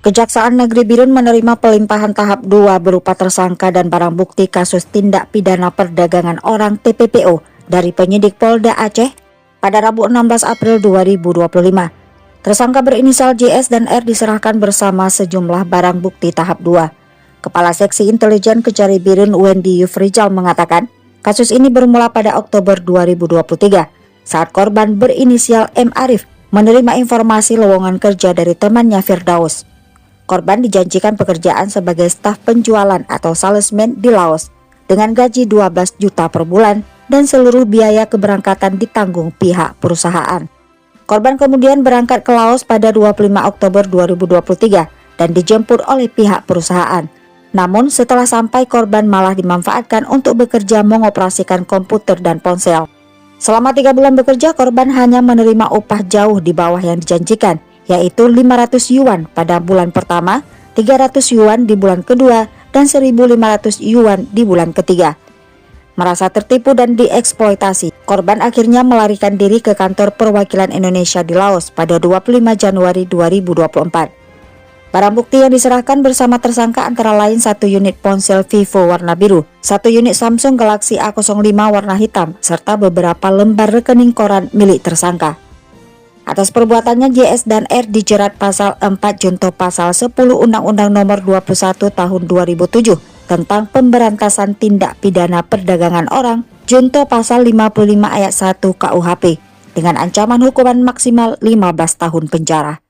Kejaksaan Negeri Birun menerima pelimpahan tahap 2 berupa tersangka dan barang bukti kasus tindak pidana perdagangan orang TPPO dari penyidik Polda Aceh pada Rabu 16 April 2025. Tersangka berinisial JS dan R diserahkan bersama sejumlah barang bukti tahap 2. Kepala Seksi Intelijen Kejari Birun Wendy Yufrizal mengatakan, kasus ini bermula pada Oktober 2023 saat korban berinisial M. Arif menerima informasi lowongan kerja dari temannya Firdaus. Korban dijanjikan pekerjaan sebagai staf penjualan atau salesman di Laos dengan gaji 12 juta per bulan dan seluruh biaya keberangkatan ditanggung pihak perusahaan. Korban kemudian berangkat ke Laos pada 25 Oktober 2023 dan dijemput oleh pihak perusahaan. Namun setelah sampai, korban malah dimanfaatkan untuk bekerja mengoperasikan komputer dan ponsel. Selama 3 bulan bekerja, korban hanya menerima upah jauh di bawah yang dijanjikan, yaitu 500 yuan pada bulan pertama, 300 yuan di bulan kedua, dan 1.500 yuan di bulan ketiga. Merasa tertipu dan dieksploitasi, korban akhirnya melarikan diri ke kantor perwakilan Indonesia di Laos pada 25 Januari 2024. Barang bukti yang diserahkan bersama tersangka antara lain 1 unit ponsel Vivo warna biru, 1 unit Samsung Galaxy A05 warna hitam, serta beberapa lembar rekening koran milik tersangka. Atas perbuatannya, JS dan R dijerat pasal 4 junto pasal 10 Undang-Undang Nomor 21 Tahun 2007 tentang pemberantasan tindak pidana perdagangan orang junto pasal 55 ayat 1 KUHP dengan ancaman hukuman maksimal 15 tahun penjara.